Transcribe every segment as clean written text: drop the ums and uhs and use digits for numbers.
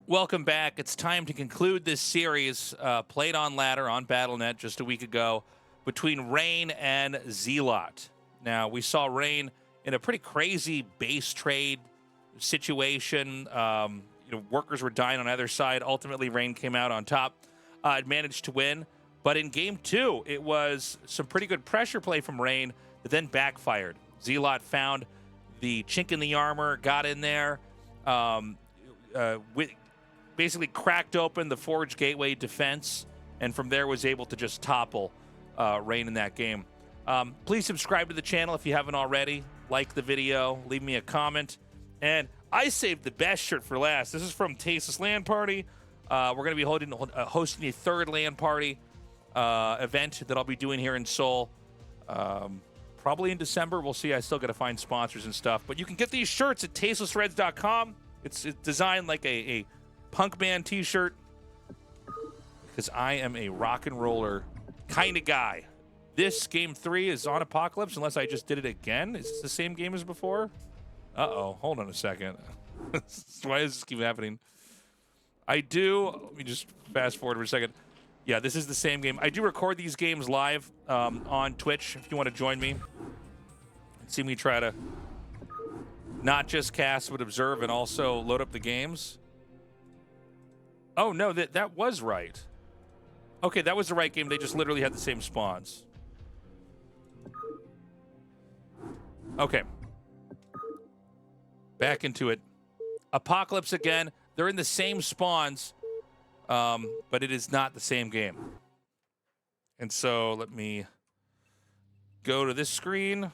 Welcome back. It's time to conclude this series, played on ladder on Battle.net just a week ago, between Rain and Zealot. Now, we saw Rain in a pretty crazy base trade situation. Workers were dying on either side. Ultimately, Rain came out on top. It managed to win. But in game two, it was some pretty good pressure play from Rain that then backfired. Zealot found the chink in the armor, got in there, basically cracked open the Forge Gateway defense, and from there was able to just topple Rain in that game. Please subscribe to the channel if you haven't already. Like the video, leave me a comment. And I saved the best shirt for last. This is from Tasteless LAN Party. We're going to be hosting a third LAN Party event that I'll be doing here in Seoul. Probably in December. We'll see. I still got to find sponsors and stuff. But you can get these shirts at tastelessreds.com. It's designed like a punk band t-shirt because I am a rock and roller kind of guy. This game 3 is on Apocalypse unless I just did it again. Is this the same game as before? Uh-oh. Hold on a second. Why does this keep happening? Let me just fast forward for a second. Yeah, this is the same game. I do record these games live on Twitch if you want to join me. See me try to not just cast but observe and also load up the games. Oh, no, that was right. Okay, that was the right game. They just literally had the same spawns. Okay. Back into it. Apocalypse again. They're in the same spawns, but it is not the same game. And so let me go to this screen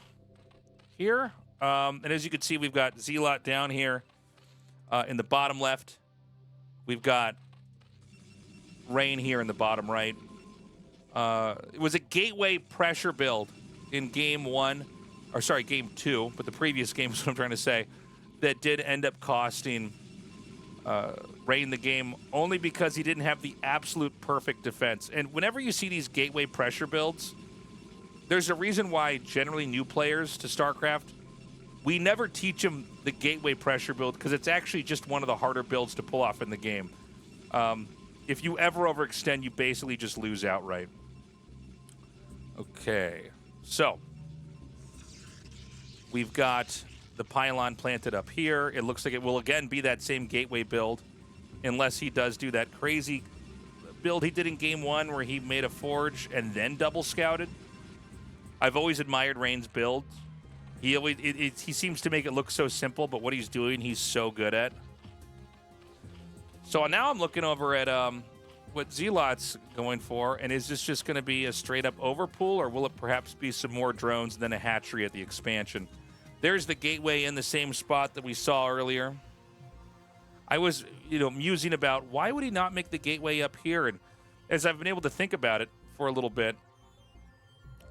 here. And as you can see, we've got Zealot down here in the bottom left. We've got Rain here in the bottom right. It was a gateway pressure build in game 2, but the previous game is what I'm trying to say, that did end up costing Rain the game only because he didn't have the absolute perfect defense. And whenever you see these gateway pressure builds, there's a reason why generally new players to StarCraft, we never teach them the gateway pressure build because it's actually just one of the harder builds to pull off in the game. If you ever overextend, you basically just lose outright. Okay, so we've got the pylon planted up here. It looks like it will again be that same gateway build, unless he does do that crazy build he did in game 1 where he made a forge and then double scouted. I've always admired Rain's builds. He seems to make it look so simple, but what he's doing, he's so good at. So now I'm looking over at what Zealot's going for, and is this just going to be a straight-up overpool, or will it perhaps be some more drones and then a hatchery at the expansion? There's the gateway in the same spot that we saw earlier. I was, musing about why would he not make the gateway up here, and as I've been able to think about it for a little bit,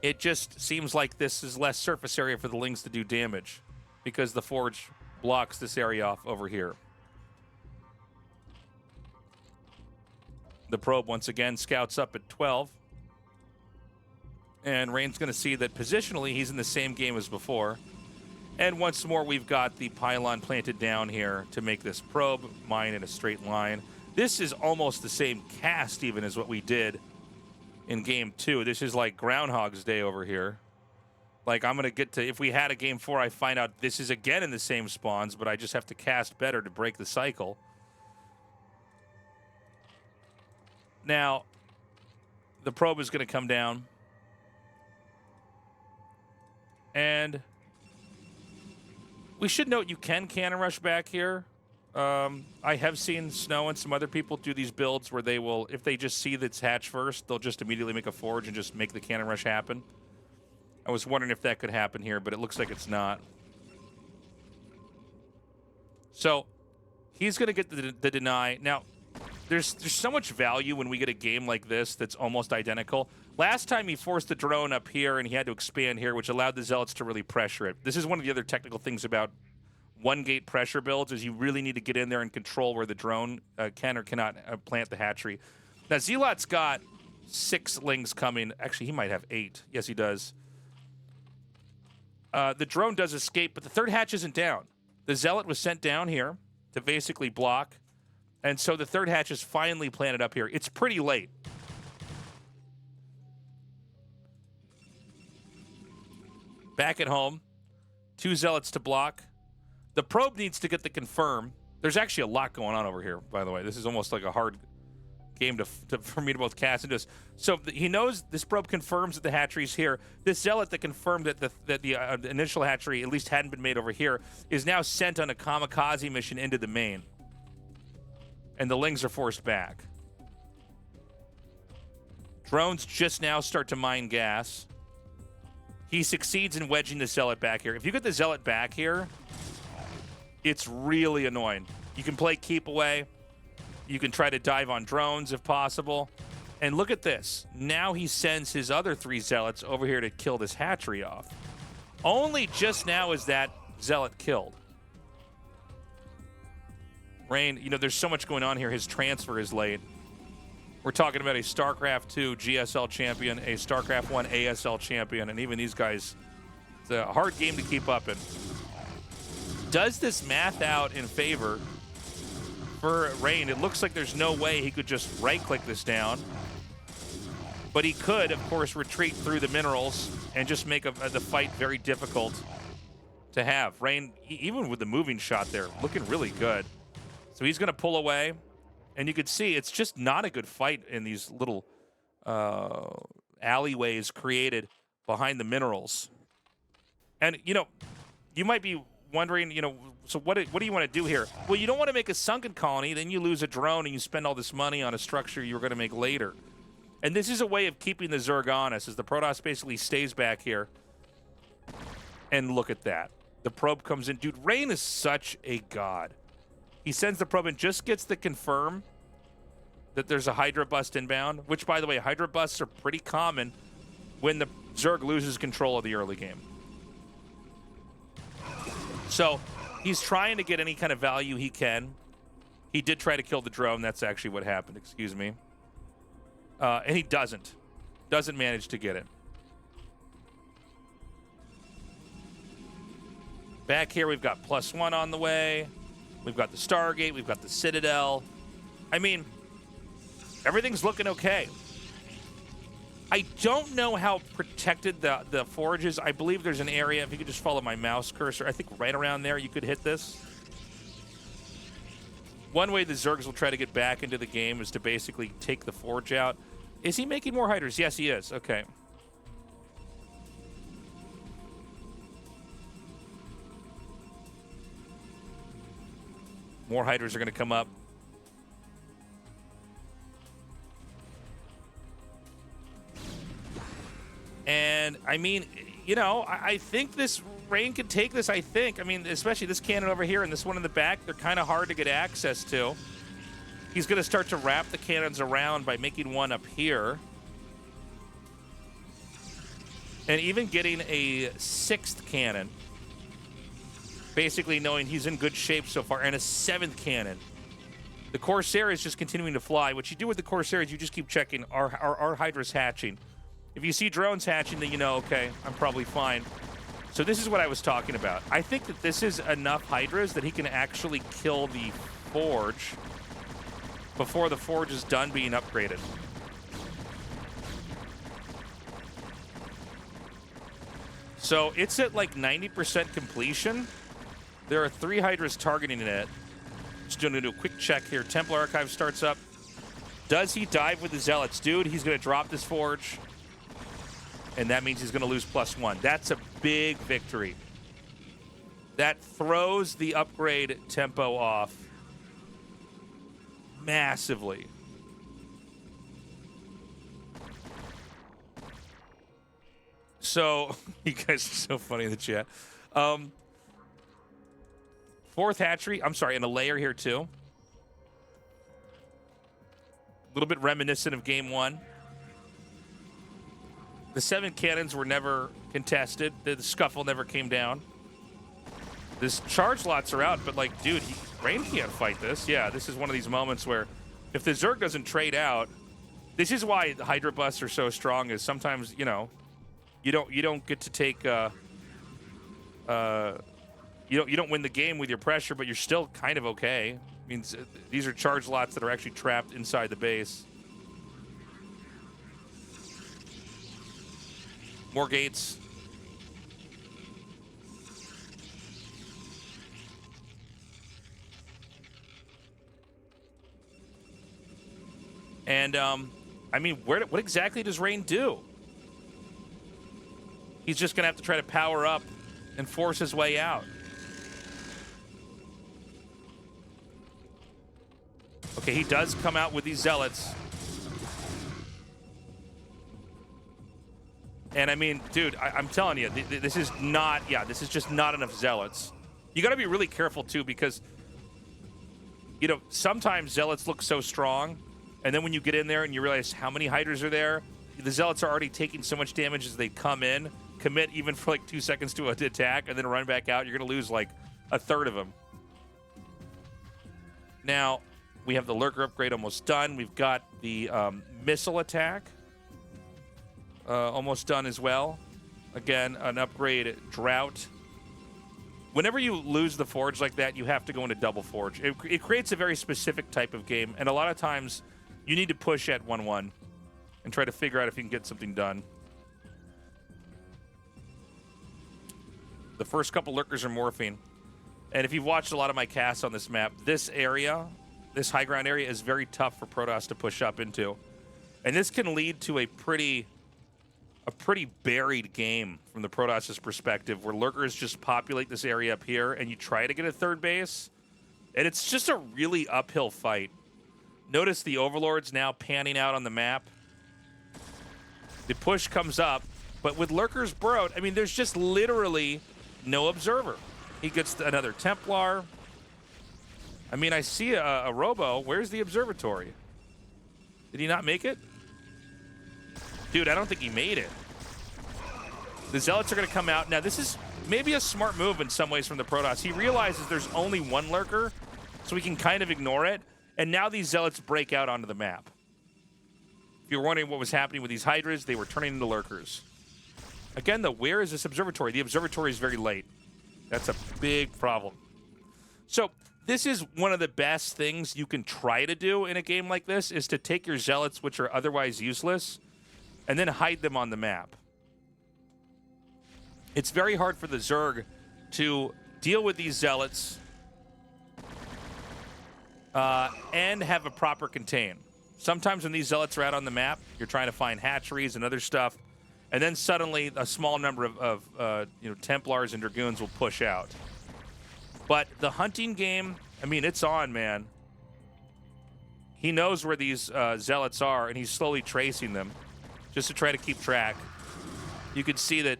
it just seems like this is less surface area for the Lings to do damage because the Forge blocks this area off over here. The probe, once again, scouts up at 12. And Rain's going to see that positionally he's in the same game as before. And once more, we've got the pylon planted down here to make this probe mine in a straight line. This is almost the same cast even as what we did in game 2. This is like Groundhog's Day over here. Like, I'm going to get to, if we had a game 4, I find out this is again in the same spawns, but I just have to cast better to break the cycle. Now, the probe is going to come down. And we should note you can cannon rush back here. I have seen Snow and some other people do these builds where they will, if they just see that's hatch first, they'll just immediately make a forge and just make the cannon rush happen. I was wondering if that could happen here, but it looks like it's not. So he's going to get the deny. Now, there's so much value when we get a game like this that's almost identical. Last time he forced the drone up here and he had to expand here, which allowed the Zealots to really pressure it. This is one of the other technical things about one-gate pressure builds is you really need to get in there and control where the drone can or cannot plant the hatchery. Now, Zealot's got 6 Lings coming. Actually, he might have 8. Yes, he does. The drone does escape, but the third hatch isn't down. The Zealot was sent down here to basically block And so the third hatch is finally planted up here. It's pretty late. Back at home. 2 zealots to block. The probe needs to get the confirm. There's actually a lot going on over here, by the way. This is almost like a hard game for me to both cast into. So he knows this probe confirms that the hatchery's here. This zealot that confirmed that the initial hatchery at least hadn't been made over here is now sent on a kamikaze mission into the main. And the Lings are forced back. Drones just now start to mine gas. He succeeds in wedging the zealot back here. If you get the zealot back here, it's really annoying. You can play keep away. You can try to dive on drones if possible. And look at this. Now he sends his other 3 zealots over here to kill this hatchery off. Only just now is that zealot killed. Rain, you know, there's so much going on here. His transfer is late. We're talking about a StarCraft 2 GSL champion, a StarCraft 1 ASL champion, and even these guys, it's a hard game to keep up in. Does this math out in favor for Rain? It looks like there's no way he could just right-click this down. But he could, of course, retreat through the minerals and just make the fight very difficult to have. Rain, even with the moving shot there, looking really good. So he's going to pull away. And you can see it's just not a good fight in these little alleyways created behind the minerals. And, you know, you might be wondering, you know, so what do you want to do here? Well, you don't want to make a sunken colony. Then you lose a drone and you spend all this money on a structure you were going to make later. And this is a way of keeping the Zerg honest, as the Protoss basically stays back here. And look at that. The probe comes in. Dude, Rain is such a god. He sends the probe and just gets the confirm that there's a Hydra bust inbound, which, by the way, Hydra busts are pretty common when the Zerg loses control of the early game. So he's trying to get any kind of value he can. He did try to kill the drone. That's actually what happened, excuse me. And he doesn't manage to get it. Back here, we've got +1 on the way. We've got the Stargate. We've got the Citadel. I mean, everything's looking okay. I don't know how protected the forge is. I believe there's an area, if you could just follow my mouse cursor, I think right around there you could hit this. One way the Zergs will try to get back into the game is to basically take the forge out. Is he making more Hydras? Yes, he is. Okay. More Hydras are going to come up. And, I mean, you know, I think this Rain could take this, I think. I mean, especially this cannon over here and this one in the back, they're kind of hard to get access to. He's going to start to wrap the cannons around by making one up here. And even getting a 6th cannon. Basically knowing he's in good shape so far. And a 7th cannon. The Corsair is just continuing to fly. What you do with the Corsair is you just keep checking, are Hydras hatching? If you see drones hatching, then you know, okay, I'm probably fine. So this is what I was talking about. I think that this is enough Hydras that he can actually kill the Forge before the Forge is done being upgraded. So it's at like 90% completion. There are 3 Hydras targeting it. Just going to do a quick check here. Temple Archive starts up. Does he dive with the Zealots? Dude, he's going to drop this Forge. And that means he's going to lose +1. That's a big victory. That throws the upgrade tempo off massively. So, you guys are so funny in the chat. 4th hatchery. I'm sorry, and a layer here too. A little bit reminiscent of game 1. The 7 cannons were never contested. The scuffle never came down. This charge lots are out, but like, dude, Rain can't fight this. Yeah, this is one of these moments where if the Zerg doesn't trade out, this is why the Hydra busts are so strong. Is sometimes, you know, you don't get to take you you don't win the game with your pressure, but you're still kind of okay. Means these are charge lots that are actually trapped inside the base. More gates. And, I mean, what exactly does Rain do? He's just going to have to try to power up and force his way out. Okay, he does come out with these zealots. And, I mean, dude, I'm telling you, this is not, this is just not enough zealots. You got to be really careful, too, because, you know, sometimes zealots look so strong. And then when you get in there and you realize how many Hydras are there, the zealots are already taking so much damage as they come in, commit even for like 2 seconds to an attack, and then run back out. You're going to lose like a third of them. Now, we have the Lurker upgrade almost done. We've got the missile attack almost done as well. Again, an upgrade drought. Whenever you lose the forge like that, you have to go into double forge. It creates a very specific type of game, and a lot of times you need to push at 1-1 and try to figure out if you can get something done. The first couple Lurkers are morphing. And if you've watched a lot of my casts on this map, this area, this high ground area, is very tough for Protoss to push up into. And this can lead to a pretty buried game from the Protoss' perspective, where Lurkers just populate this area up here and you try to get a third base. And it's just a really uphill fight. Notice the Overlords now panning out on the map. The push comes up, but with Lurkers burrowed, I mean, there's just literally no observer. He gets another Templar. I mean, I see a Robo. Where's the observatory? Did he not make it? Dude, I don't think he made it. The Zealots are going to come out. Now, this is maybe a smart move in some ways from the Protoss. He realizes there's only one Lurker, so we can kind of ignore it. And now these Zealots break out onto the map. If you're wondering what was happening with these Hydras, they were turning into Lurkers. Again, though, where is this observatory? The observatory is very late. That's a big problem. So this is one of the best things you can try to do in a game like this, is to take your Zealots, which are otherwise useless, and then hide them on the map. It's very hard for the Zerg to deal with these Zealots and have a proper contain. Sometimes when these Zealots are out on the map, you're trying to find hatcheries and other stuff, and then suddenly a small number of Templars and Dragoons will push out. But the hunting game, I mean, it's on, man. He knows where these Zealots are, and he's slowly tracing them just to try to keep track. You can see that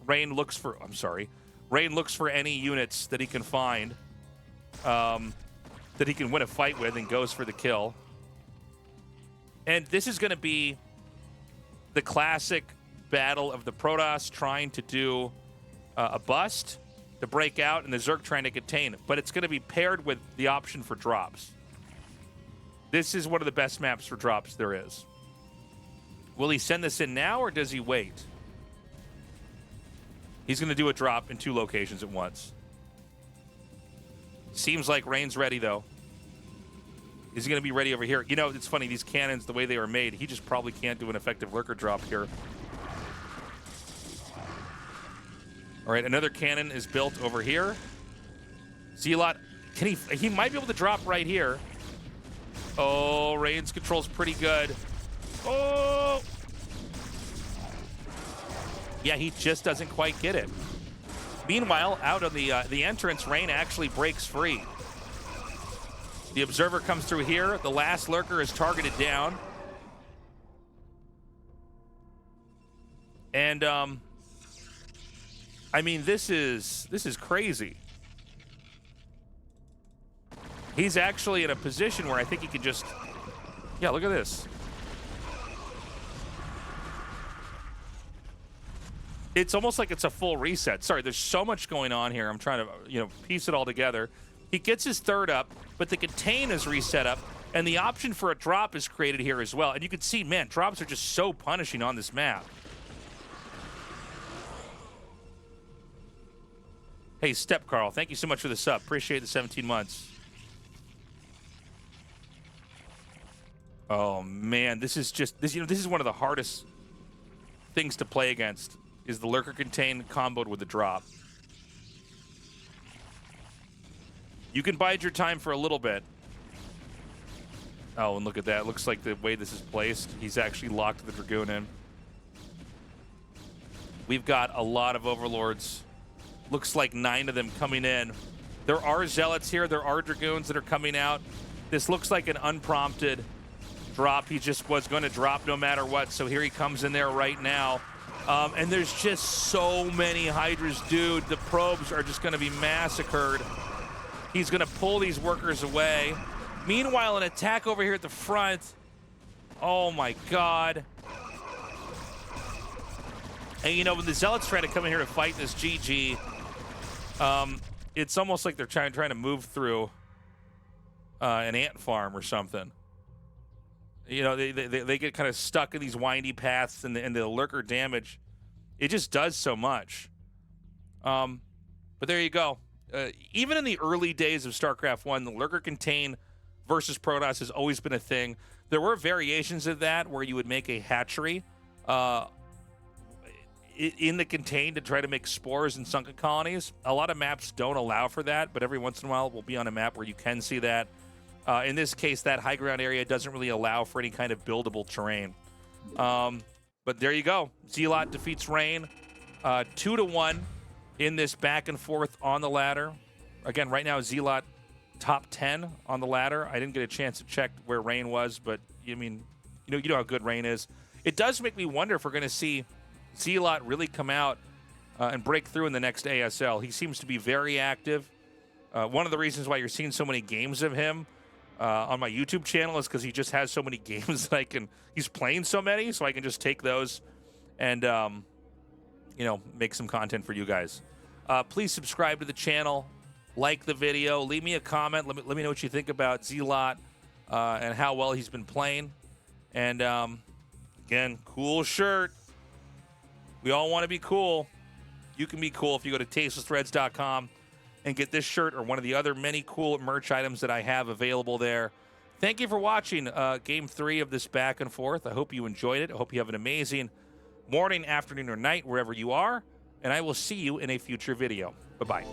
Rain looks for any units that he can find that he can win a fight with, and goes for the kill. And this is going to be the classic battle of the Protoss trying to do a bust to break out, and the Zerg trying to contain. But it's going to be paired with the option for drops. This is one of the best maps for drops there is. Will he send this in now, or does he wait? He's going to do a drop in 2 locations at once. Seems like Rain's ready, though. Is he going to be ready over here? You know, it's funny, these cannons, the way they were made, he just probably can't do an effective Lurker drop here. All right, another cannon is built over here. Zealot, he might be able to drop right here. Oh, Rain's control's pretty good. Oh! Yeah, he just doesn't quite get it. Meanwhile, out of the entrance, Rain actually breaks free. The observer comes through here. The last Lurker is targeted down. And I mean, this is crazy. He's actually in a position where I think he could just, yeah, look at this. It's almost like it's a full reset. Sorry, there's so much going on here. I'm trying to, piece it all together. He gets his third up, but the contain is reset up, and the option for a drop is created here as well. And you can see, man, drops are just so punishing on this map. Hey, Step Carl, thank you so much for the sub. Appreciate the 17 months. Oh man, this is just this. You know, this is one of the hardest things to play against. Is the Lurker contain comboed with the drop? You can bide your time for a little bit. Oh, and look at that. Looks like the way this is placed, he's actually locked the Dragoon in. We've got a lot of Overlords. Looks like 9 of them coming in. There are Zealots here. There are Dragoons that are coming out. This looks like an unprompted drop. He just was going to drop no matter what. So here he comes in there right now. And there's just so many Hydras, dude. The probes are just going to be massacred. He's going to pull these workers away. Meanwhile, an attack over here at the front. Oh my God. And you know, when the Zealots try to come in here to fight this GG, it's almost like they're trying to move through an ant farm or something. You know, they get kind of stuck in these windy paths, and the Lurker damage, it just does so much. But there you go. Even in the early days of StarCraft 1, the Lurker contain versus Protoss has always been a thing. There were variations of that where you would make a hatchery in the contain to try to make spores in sunken colonies. A lot of maps don't allow for that, but every once in a while we'll be on a map where you can see that. In this case, that high ground area doesn't really allow for any kind of buildable terrain. But there you go. Zealot defeats Rain 2-1 in this back and forth on the ladder. Again, right now, Zealot top 10 on the ladder. I didn't get a chance to check where Rain was, but I mean, you know how good Rain is. It does make me wonder if we're going to see Zealot really come out and break through in the next ASL. He seems to be very active. One of the reasons why you're seeing so many games of him on my YouTube channel is because he just has so many games that he's playing so many, so I can just take those and, you know, make some content for you guys. Please subscribe to the channel, like the video, leave me a comment, let me know what you think about Zealot and how well he's been playing. And again, cool shirt. We all want to be cool. You can be cool if you go to tastelessthreads.com and get this shirt or one of the other many cool merch items that I have available there. Thank you for watching Game 3 of this back and forth. I hope you enjoyed it. I hope you have an amazing morning, afternoon, or night, wherever you are. And I will see you in a future video. Bye-bye.